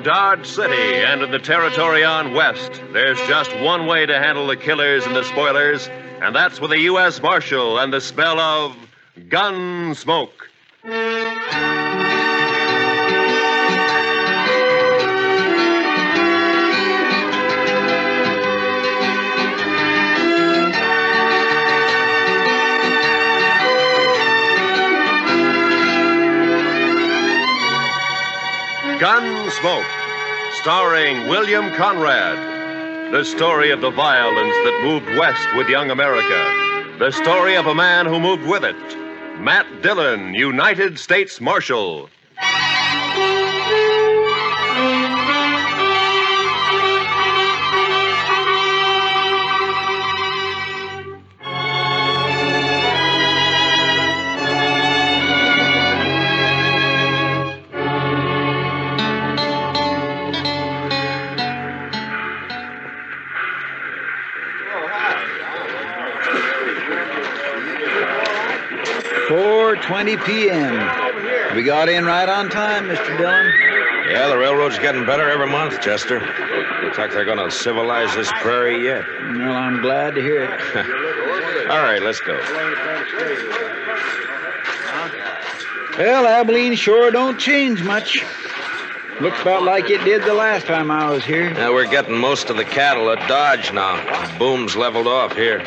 Dodge City and in the territory on West, there's just one way to handle the killers and the spoilers, and that's with a U.S. Marshal and the smell of Gunsmoke. Gunsmoke, starring William Conrad. The story of the violence that moved west with young America. The story of a man who moved with it. Matt Dillon, United States Marshal. .20 p.m. We got in right on time, Mr. Dillon. Yeah, the railroad's getting better every month, Chester. Looks like they're going to civilize this prairie yet. Well, I'm glad to hear it. All right, let's go. Well, Abilene sure don't change much. Looks about like it did the last time I was here. Yeah, we're getting most of the cattle at Dodge now. The boom's leveled off here.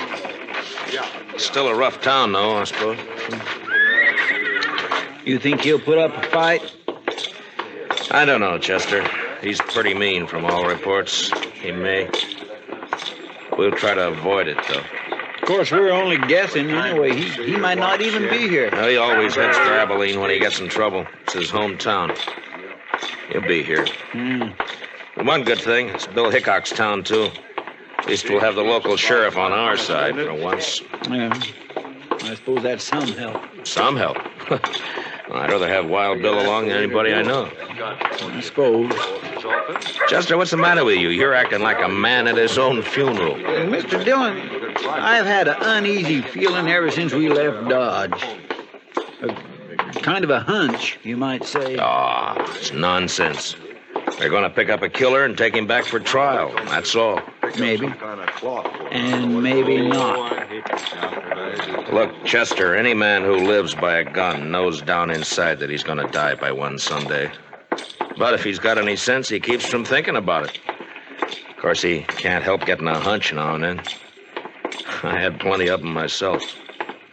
Still a rough town, though, I suppose. You think he'll put up a fight? I don't know, Chester. He's pretty mean from all reports. He may. We'll try to avoid it, though. Of course, we're only guessing anyway. He might not even be here. Well, he always heads for Abilene when he gets in trouble. It's his hometown. He'll be here. And one good thing, it's Bill Hickok's town, too. At least we'll have the local sheriff on our side for once. Yeah, I suppose that's some help. Some help. I'd rather have Wild Bill along than anybody I know. I suppose. Chester, what's the matter with you? You're acting like a man at his own funeral. Mr. Dillon, I've had an uneasy feeling ever since we left Dodge. Kind of a hunch, you might say. It's nonsense. They're going to pick up a killer and take him back for trial. That's all. Maybe. And maybe not. Look, Chester, any man who lives by a gun knows down inside that he's going to die by one someday. But if he's got any sense, he keeps from thinking about it. Of course, he can't help getting a hunch now and then. I had plenty of them myself.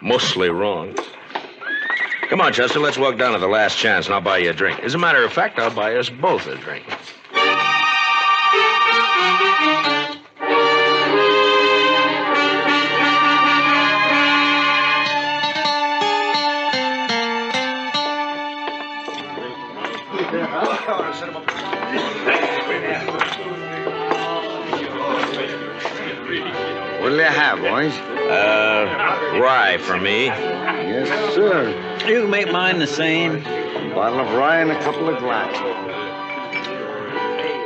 Mostly wrong. Come on, Chester, let's walk down to the Last Chance and I'll buy you a drink. As a matter of fact, I'll buy us both a drink. What'll you have, boys? Rye for me. Yes, sir. You can make mine the same. A bottle of rye and a couple of glasses.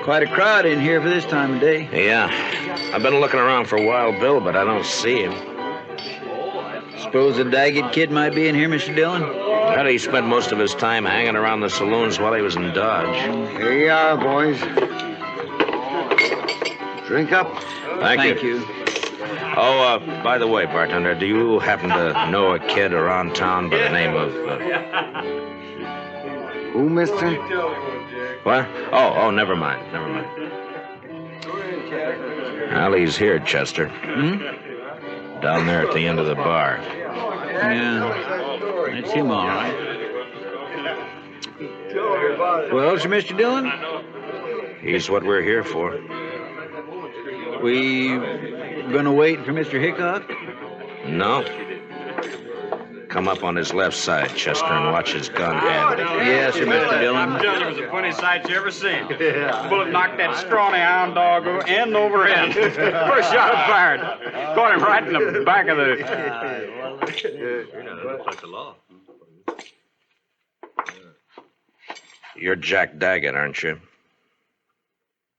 Quite a crowd in here for this time of day. Yeah. I've been looking around for Wild Bill, but I don't see him. Suppose the Daggett kid might be in here, Mr. Dillon? How did he spend most of his time hanging around the saloons while he was in Dodge? Here you are, boys. Drink up. Thank you. Oh, by the way, bartender, do you happen to know a kid around town by the name of... Who, mister? What? Oh, never mind. Well, he's here, Chester. Down there at the end of the bar. Yeah, that's him, all right. Well, sir, Mr. Dillon? He's what we're here for. We gonna wait for Mr. Hickok? No. Come up on his left side, Chester, and watch his gun handle. Yes, sir, Mr. Dillon. I'm telling you, it was the funniest sight you ever seen. The bullet knocked that scrawny hound dog end over end. First shot I fired. Caught him right in the back of the... You're Jack Daggett, aren't you?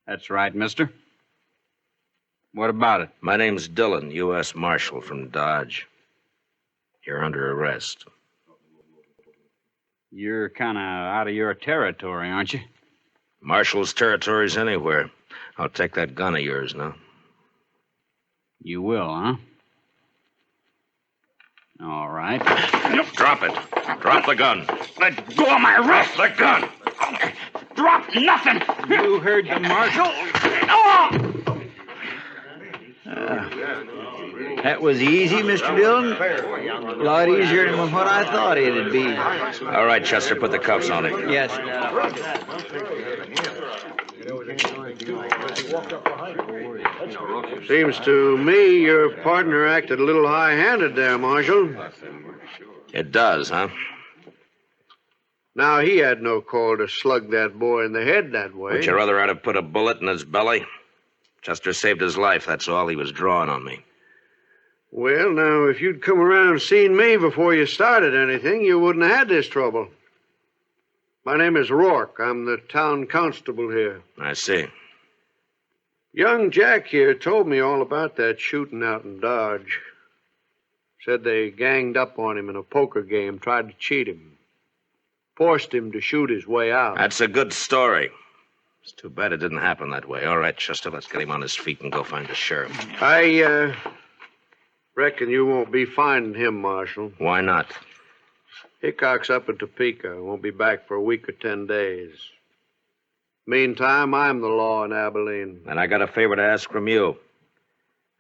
That's right, mister. What about it? My name's Dillon, U.S. Marshal from Dodge. You're under arrest. You're kind of out of your territory, aren't you? Marshall's territory's anywhere. I'll take that gun of yours now. You will, huh? All right. Drop it. Drop the gun. Let go of my wrist. The gun. Drop nothing. You heard the marshal. That was easy, Mr. Dillon. A lot easier than what I thought it'd be. All right, Chester, put the cuffs on him. Yes. Seems to me your partner acted a little high-handed there, Marshal. It does, huh? Now, he had no call to slug that boy in the head that way. Would you rather I'd have put a bullet in his belly? Chester saved his life. That's all. He was drawing on me. Well, now, if you'd come around and seen me before you started anything, you wouldn't have had this trouble. My name is Rourke. I'm the town constable here. I see. Young Jack here told me all about that shooting out in Dodge. Said they ganged up on him in a poker game, tried to cheat him. Forced him to shoot his way out. That's a good story. It's too bad it didn't happen that way. All right, Chester, let's get him on his feet and go find the sheriff. I reckon you won't be finding him, Marshal. Why not? Hickok's up in Topeka. Won't be back for a week or 10 days. Meantime, I'm the law in Abilene. And I got a favor to ask from you.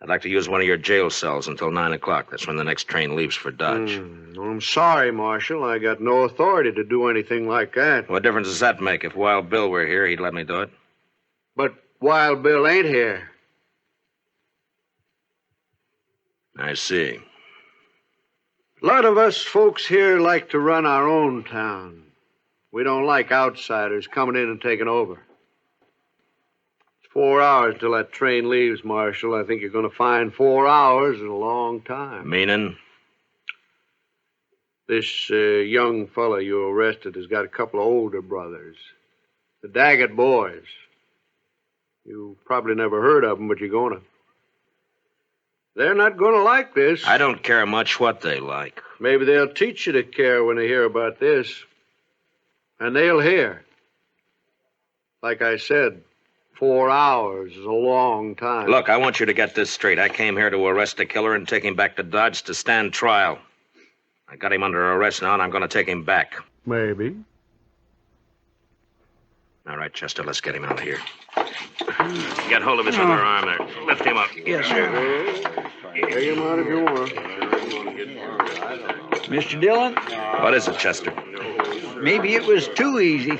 I'd like to use one of your jail cells until 9 o'clock. That's when the next train leaves for Dodge. I'm sorry, Marshal. I got no authority to do anything like that. What difference does that make? If Wild Bill were here, he'd let me do it. But Wild Bill ain't here. I see. A lot of us folks here like to run our own town. We don't like outsiders coming in and taking over. It's 4 hours till that train leaves, Marshal. I think you're going to find 4 hours is a long time. Meaning? This young fella you arrested has got a couple of older brothers. The Daggett boys. You probably never heard of them, but you're going to. They're not going to like this. I don't care much what they like. Maybe they'll teach you to care when they hear about this. And they'll hear. Like I said, 4 hours is a long time. Look, I want you to get this straight. I came here to arrest a killer and take him back to Dodge to stand trial. I got him under arrest now, and I'm going to take him back. Maybe. All right, Chester, let's get him out of here. Get hold of his other arm there. Lift him up. Yes, sir. Take him out if you want. Mr. Dillon, What is it, Chester? maybe it was too easy.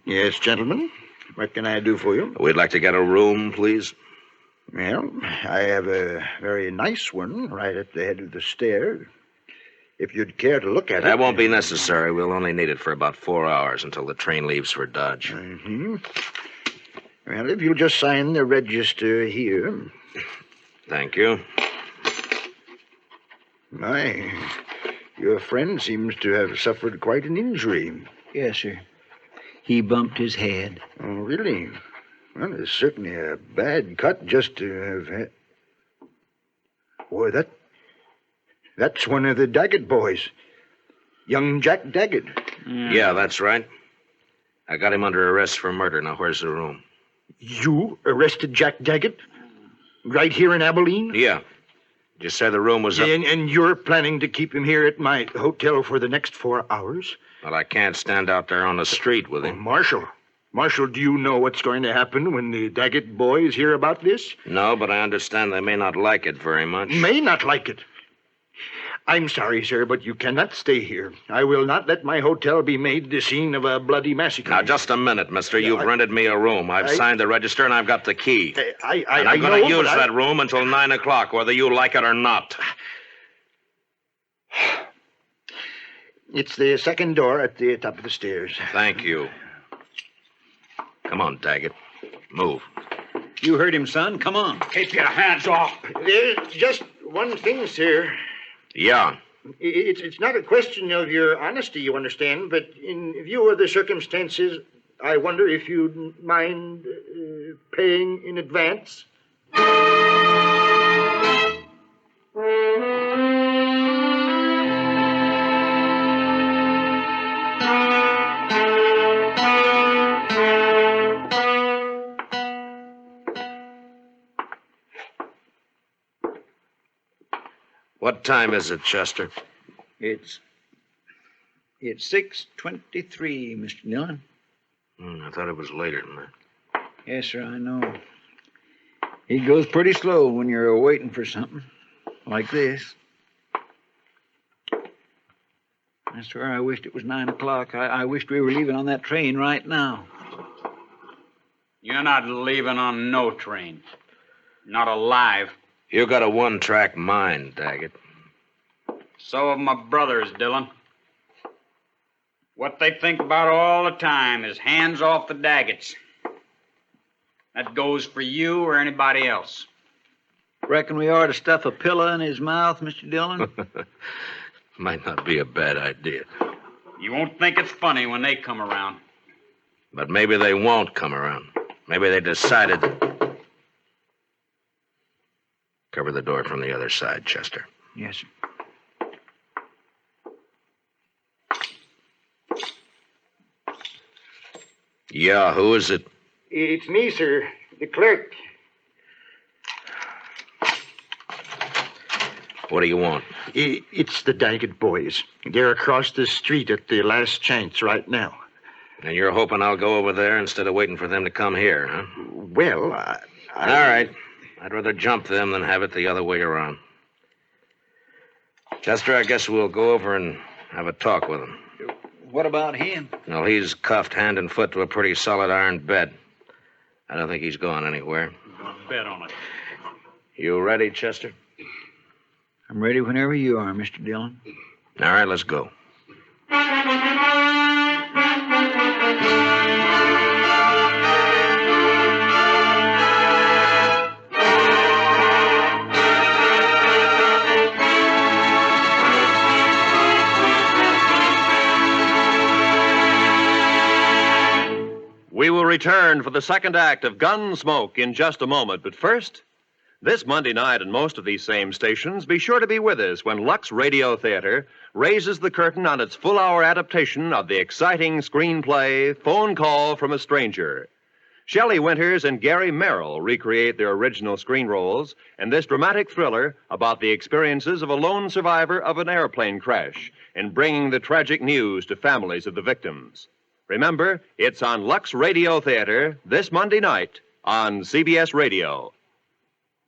Yes, gentlemen. What can I do for you? We'd like to get a room, please. Well, I have a very nice one right at the head of the stairs. If you'd care to look at it. That won't be necessary. We'll only need it for about 4 hours until the train leaves for Dodge. Mm-hmm. Well, if you'll just sign the register here. Thank you. My, your friend seems to have suffered quite an injury. Yes, sir. He bumped his head. Oh, really? Well, it's certainly a bad cut just to have had. Boy, that's one of the Daggett boys. Young Jack Daggett. Yeah, that's right. I got him under arrest for murder. Now, where's the room? You arrested Jack Daggett? Right here in Abilene? Yeah. Did you say the room was up? And you're planning to keep him here at my hotel for the next 4 hours? Well, I can't stand out there on the street with him. Marshal, do you know what's going to happen when the Daggett boys hear about this? No, but I understand they may not like it very much. May not like it. I'm sorry, sir, but you cannot stay here. I will not let my hotel be made the scene of a bloody massacre. Now, just a minute, mister. You've rented me a room. I've signed the register, and I've got the key. I'm going to use that room until 9 o'clock, whether you like it or not. It's the second door at the top of the stairs. Thank you. Come on, Daggett. Move. You heard him, son. Come on. Keep your hands off. There's just one thing, sir. Yeah. It's not a question of your honesty, you understand, but in view of the circumstances, I wonder if you'd mind paying in advance. What time is it, Chester? It's 6:23, Mr. Dillon. I thought it was later than that. Yes, sir, I know. It goes pretty slow when you're waiting for something like this. I swear I wished it was 9 o'clock. I wished we were leaving on that train right now. You're not leaving on no train. Not alive. You got a one-track mind, Daggett. So have my brothers, Dillon. What they think about all the time is hands off the Daggets. That goes for you or anybody else. Reckon we ought to stuff a pillow in his mouth, Mr. Dillon? Might not be a bad idea. You won't think it's funny when they come around. But maybe they won't come around. Maybe they decided. Cover the door from the other side, Chester. Yes, sir. Yeah, who is it? It's me, sir, the clerk. What do you want? It's the Daggett boys. They're across the street at the last chance right now. And you're hoping I'll go over there instead of waiting for them to come here, huh? Well, All right. I'd rather jump them than have it the other way around. Chester, I guess we'll go over and have a talk with him. What about him? Well, he's cuffed hand and foot to a pretty solid iron bed. I don't think he's going anywhere. Bet on it. You ready, Chester? I'm ready whenever you are, Mr. Dillon. All right, let's go. We will return for the second act of Gunsmoke in just a moment. But first, this Monday night on most of these same stations, be sure to be with us when Lux Radio Theater raises the curtain on its full-hour adaptation of the exciting screenplay Phone Call from a Stranger. Shelley Winters and Gary Merrill recreate their original screen roles in this dramatic thriller about the experiences of a lone survivor of an airplane crash in bringing the tragic news to families of the victims. Remember, it's on Lux Radio Theater this Monday night on CBS Radio.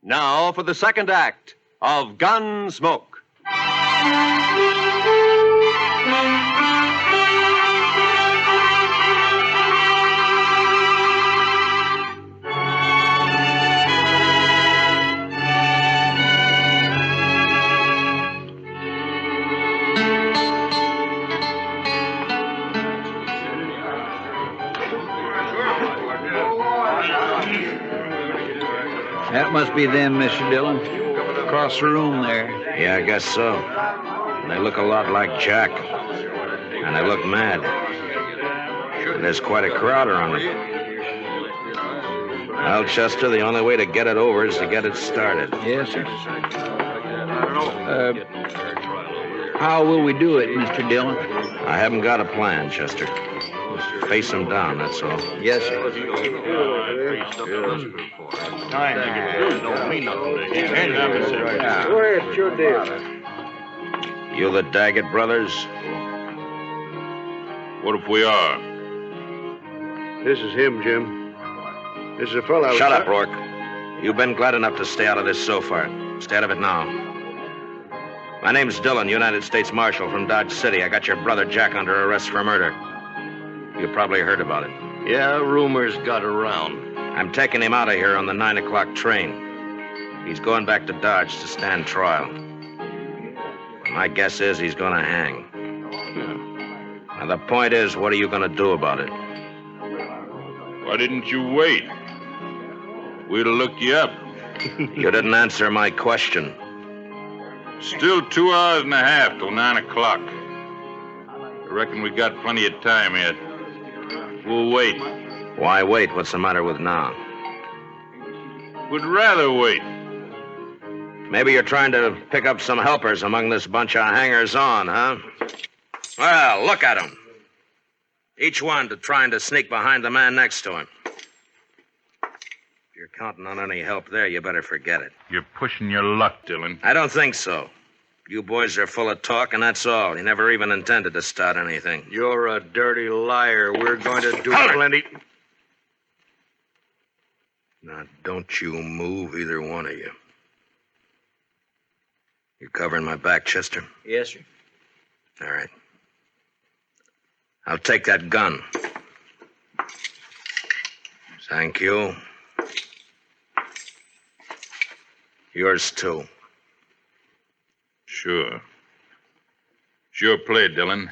Now for the second act of Gunsmoke. That must be them, Mr. Dillon. Across the room there. Yeah, I guess so. They look a lot like Jack. And they look mad. There's quite a crowd around them. Well, Chester, the only way to get it over is to get it started. Yes, sir. How will we do it, Mr. Dillon? I haven't got a plan, Chester. Face them down, that's all. Yes, sir. Go ahead, sure deal. You the Daggett brothers? What if we are? This is him, Jim. This is a fellow I was... Shut up, Rourke. You've been glad enough to stay out of this so far. Stay out of it now. My name's Dillon, United States Marshal from Dodge City. I got your brother Jack under arrest for murder. You probably heard about it. Yeah, rumors got around. I'm taking him out of here on the 9 o'clock train. He's going back to Dodge to stand trial. My guess is he's going to hang. Now, the point is, what are you going to do about it? Why didn't you wait? We'd have looked you up. You didn't answer my question. Still 2 hours and a half till 9 o'clock. I reckon we got plenty of time yet. We'll wait. Why wait? What's the matter with now? Would rather wait. Maybe you're trying to pick up some helpers among this bunch of hangers-on, huh? Well, look at them. Each one trying to sneak behind the man next to him. If you're counting on any help there, you better forget it. You're pushing your luck, Dillon. I don't think so. You boys are full of talk, and that's all. You never even intended to start anything. You're a dirty liar. We're going to do Hold it. plenty. Now, don't you move, either one of you. You covering my back, Chester? Yes, sir. All right. I'll take that gun. Thank you. Yours, too. Sure. Sure play, Dillon.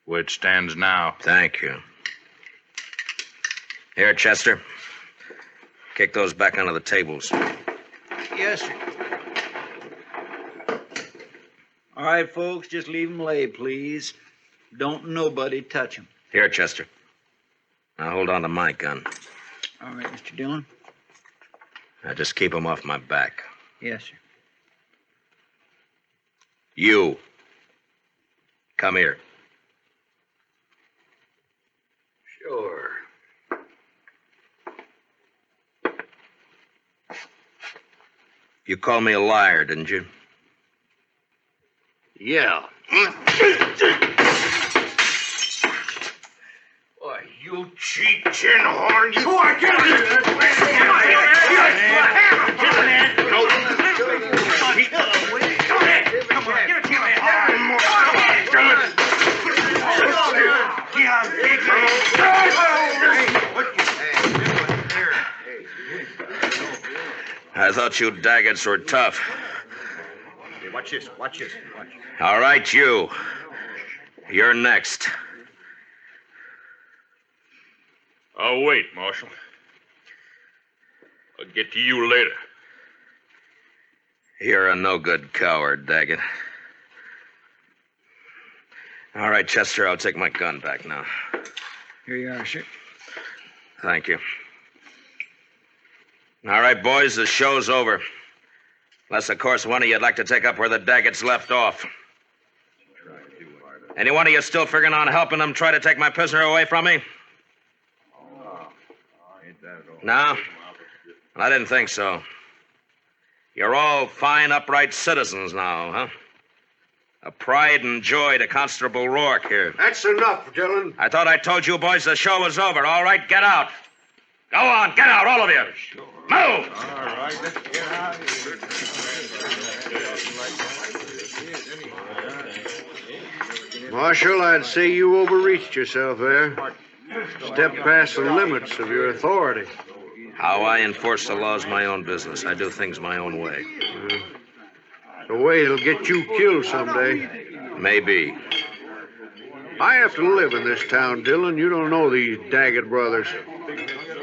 Where it stands now. Thank you. Here, Chester. Kick those back onto the tables. Yes, sir. All right, folks, just leave them lay, please. Don't nobody touch them. Here, Chester. Now hold on to my gun. All right, Mr. Dillon. Now just keep them off my back. Yes, sir. You. Come here. Sure. You called me a liar, didn't you? Yeah. Why, you cheap chin horn, you... I can't... I thought you Daggetts were tough. Hey, watch this. All right, you. You're next. I'll wait, Marshal. I'll get to you later. You're a no-good coward, Daggett. All right, Chester, I'll take my gun back now. Here you are, sir. Thank you. All right, boys, the show's over. Unless, of course, one of you'd like to take up where the Daggetts left off. Any one of you still figuring on helping them try to take my prisoner away from me? No? I didn't think so. You're all fine, upright citizens now, huh? A pride and joy to Constable Rourke here. That's enough, Dillon. I thought I told you boys the show was over. All right, get out. Go on, get out, all of you. Move! All right, let's get out of here. Marshal, I'd say you overreached yourself there. Stepped past the limits of your authority. How I enforce the law's my own business. I do things my own way. The way it'll get you killed someday. Maybe. I have to live in this town, Dillon. You don't know these Daggett brothers.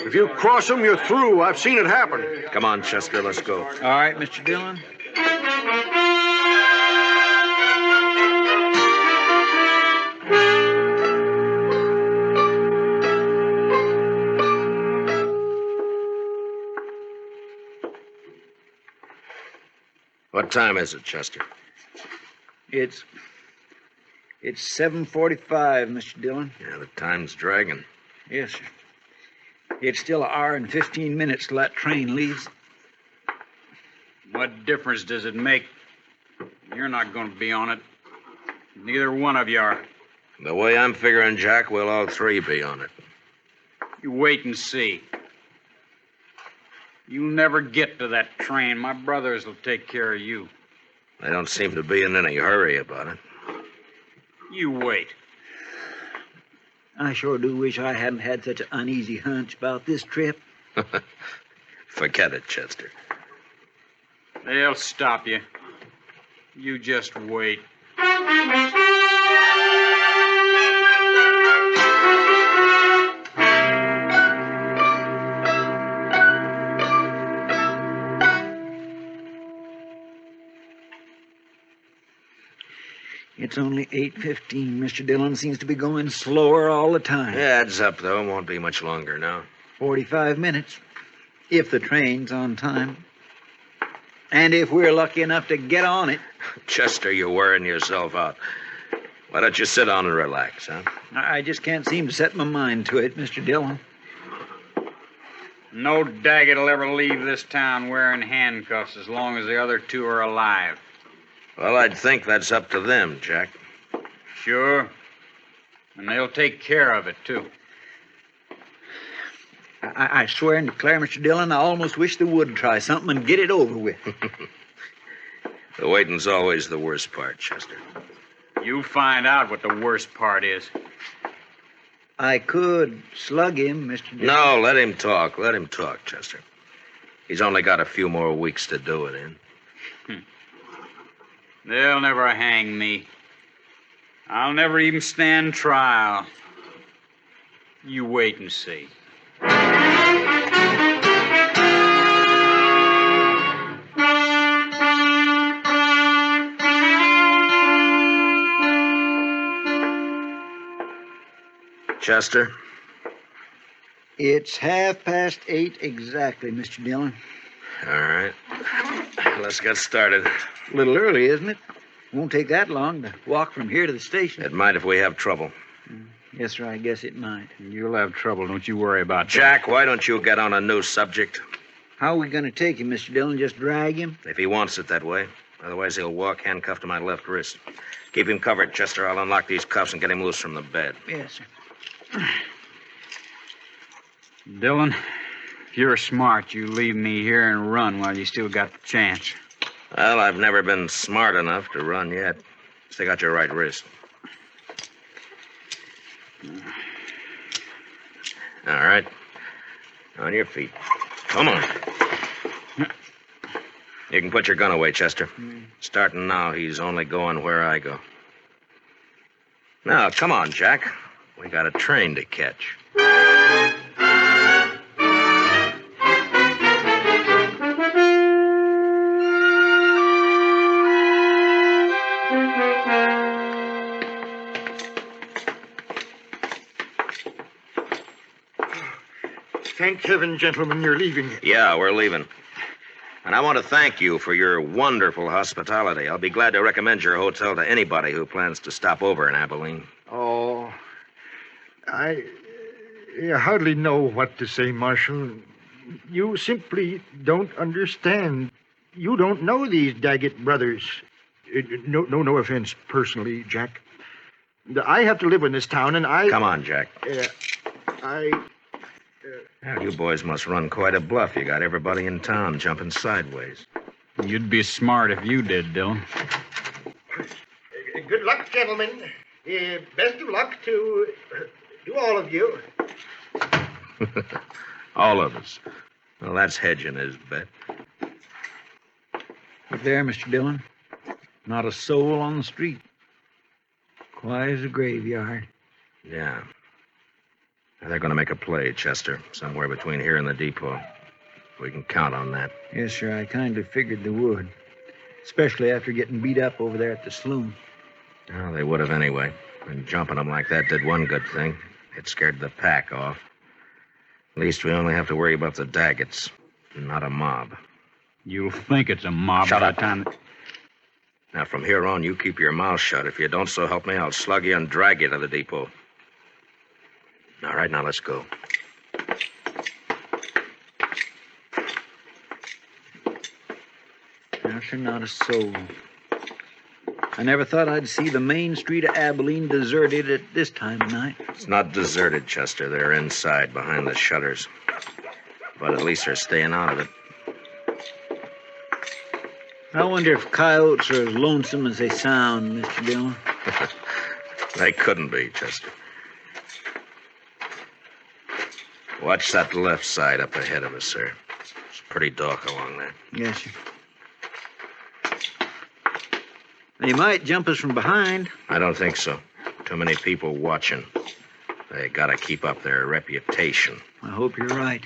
If you cross them, you're through. I've seen it happen. Come on, Chester, let's go. All right, Mr. Dillon. What time is it, Chester? It's 7:45, Mr. Dillon. Yeah, the time's dragging. Yes, sir. It's still an hour and 15 minutes till that train leaves. What difference does it make? You're not going to be on it. Neither one of you are. The way I'm figuring, Jack, we'll all three be on it. You wait and see. You'll never get to that train. My brothers will take care of you. They don't seem to be in any hurry about it. You wait. I sure do wish I hadn't had such an uneasy hunch about this trip. Forget it, Chester. They'll stop you. You just wait. It's only 8:15. Mr. Dillon seems to be going slower all the time. Yeah, heads up, though. Won't be much longer now. 45 minutes, if the train's on time. And if we're lucky enough to get on it. Chester, you're wearing yourself out. Why don't you sit down and relax, huh? I just can't seem to set my mind to it, Mr. Dillon. No Daggett'll ever leave this town wearing handcuffs as long as the other two are alive. Well, I'd think that's up to them, Jack. Sure. And they'll take care of it, too. I swear and declare, Mr. Dillon, I almost wish they would try something and get it over with. The waiting's always the worst part, Chester. You find out what the worst part is. I could slug him, Mr. Dillon. No, let him talk. Let him talk, Chester. He's only got a few more weeks to do it in. They'll never hang me. I'll never even stand trial. You wait and see. Chester? It's 8:30 exactly, Mr. Dillon. All right. Let's get started. A little early, isn't it? Won't take that long to walk from here to the station. It might if we have trouble. Yes, sir, I guess it might. You'll have trouble, don't you worry about that. Jack, why don't you get on a new subject? How are we going to take him, Mr. Dillon? Just drag him? If he wants it that way. Otherwise, he'll walk handcuffed to my left wrist. Keep him covered, Chester. I'll unlock these cuffs and get him loose from the bed. Yes, sir. Dillon, if you're smart, you leave me here and run while you still got the chance. Well, I've never been smart enough to run yet. Stick out your right wrist. All right. On your feet. Come on. You can put your gun away, Chester. Starting now, he's only going where I go. Now, come on, Jack. We got a train to catch. Thank heaven, gentlemen, you're leaving. Yeah, we're leaving. And I want to thank you for your wonderful hospitality. I'll be glad to recommend your hotel to anybody who plans to stop over in Abilene. Oh, I hardly know what to say, Marshal. You simply don't understand. You don't know these Daggett brothers. No offense personally, Jack. I have to live in this town, and I... Come on, Jack. Well, you boys must run quite a bluff. You got everybody in town jumping sideways. You'd be smart if you did, Dillon. Good luck, gentlemen. Best of luck to all of you. All of us. Well, that's hedging his bet. Up there, Mr. Dillon. Not a soul on the street. Quiet as a graveyard. Yeah. Now, they're going to make a play, Chester, somewhere between here and the depot. We can count on that. Yes, sir, I kindly figured they would. Especially after getting beat up over there at the saloon. Well, they would have anyway. And jumping them like that did one good thing. It scared the pack off. At least we only have to worry about the Daggetts, not a mob. You'll think it's a mob Shut by up. the time... Now, from here on, you keep your mouth shut. If you don't, so help me, I'll slug you and drag you to the depot. All right, now let's go. No, sir, not a soul. I never thought I'd see the main street of Abilene deserted at this time of night. It's not deserted, Chester. They're inside, behind the shutters. But at least they're staying out of it. I wonder if coyotes are as lonesome as they sound, Mr. Dillon. They couldn't be, Chester. Watch that left side up ahead of us, sir. It's pretty dark along there. Yes, sir. They might jump us from behind. I don't think so. Too many people watching. They gotta keep up their reputation. I hope you're right.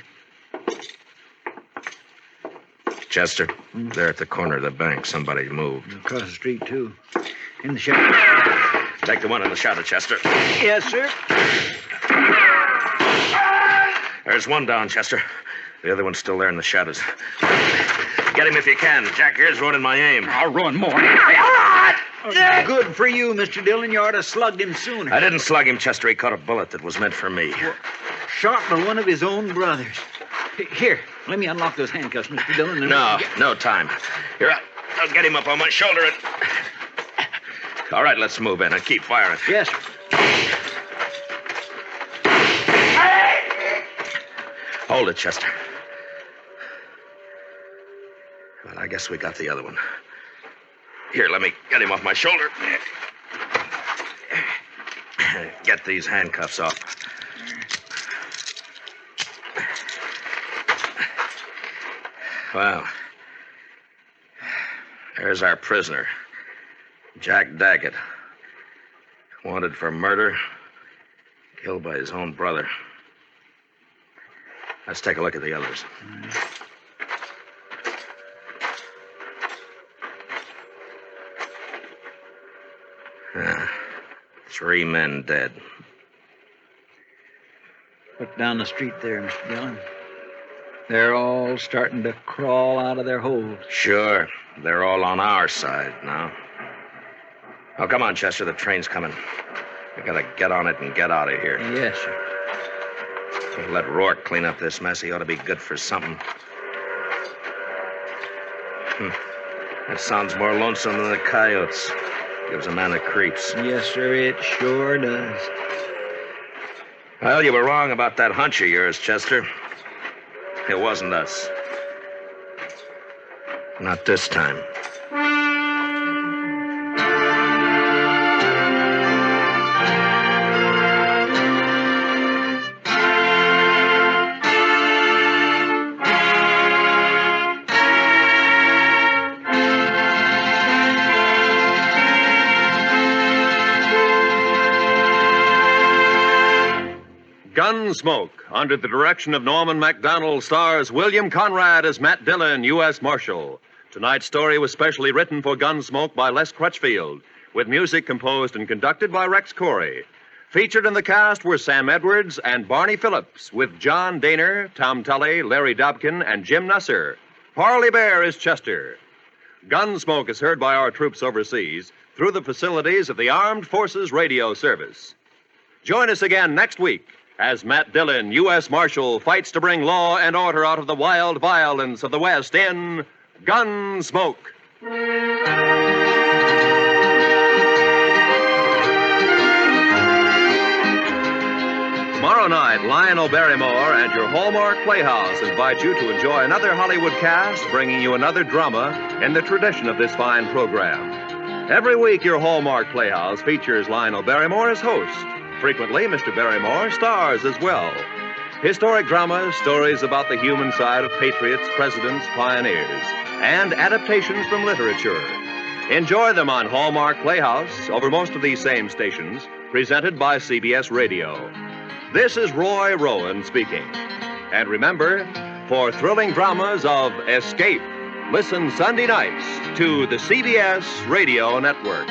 Chester, they're at the corner of the bank. Somebody moved. Across the street, too. In the shadow. Take the one in the shadow, Chester. Yes, sir. There's one down, Chester. The other one's still there in the shadows. Get him if you can. Jack here's ruining my aim. I'll ruin more. Good for you, Mr. Dillon. You ought to slugged him sooner. I didn't slug him, Chester. He caught a bullet that was meant for me. Shot by one of his own brothers. Here, let me unlock those handcuffs, Mr. Dillon. No time. Here, I'll get him up on my shoulder. All right, let's move in and keep firing. Yes, sir. Hold it, Chester. Well, I guess we got the other one. Here, let me get him off my shoulder. Get these handcuffs off. Well, there's our prisoner, Jack Daggett. Wanted for murder, killed by his own brother. Let's take a look at the others. Three men dead. Look down the street there, Mr. Dillon. They're all starting to crawl out of their holes. Sure. They're all on our side now. Oh, come on, Chester. The train's coming. We gotta get on it and get out of here. Yes, sir. Let Rourke clean up this mess. He ought to be good for something. That sounds more lonesome than the coyotes. Gives a man the creeps. Yes, sir, it sure does. Well, you were wrong about that hunch of yours, Chester. It wasn't us. Not this time. Gunsmoke, under the direction of Norman MacDonald, stars William Conrad as Matt Dillon, U.S. Marshal. Tonight's story was specially written for Gunsmoke by Les Crutchfield, with music composed and conducted by Rex Corey. Featured in the cast were Sam Edwards and Barney Phillips, with John Daner, Tom Tully, Larry Dobkin, and Jim Nusser. Parley Bear is Chester. Gunsmoke is heard by our troops overseas through the facilities of the Armed Forces Radio Service. Join us again next week as Matt Dillon, U.S. Marshal, fights to bring law and order out of the wild violence of the West in Gunsmoke. Tomorrow night, Lionel Barrymore and your Hallmark Playhouse invite you to enjoy another Hollywood cast bringing you another drama in the tradition of this fine program. Every week, your Hallmark Playhouse features Lionel Barrymore as host. Frequently, Mr. Barrymore stars as well. Historic dramas, stories about the human side of patriots, presidents, pioneers, and adaptations from literature. Enjoy them on Hallmark Playhouse over most of these same stations, presented by CBS Radio. This is Roy Rowan speaking. And remember, for thrilling dramas of escape, listen Sunday nights to the CBS Radio Network.